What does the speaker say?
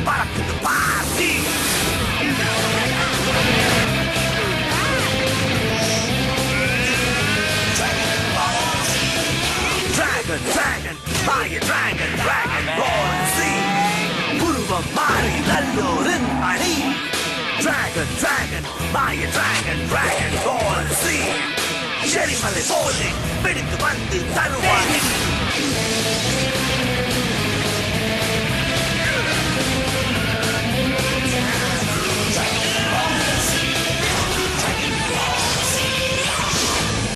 பறக்குது party. Dragon, dragon, fire dragon, dragon ball see. உருவம் மாறி நல்லோரின் அணி. Dragon, dragon, fire dragon, dragon ball see. எரிமலை போலே வெடித்து வந்து தருவாய்.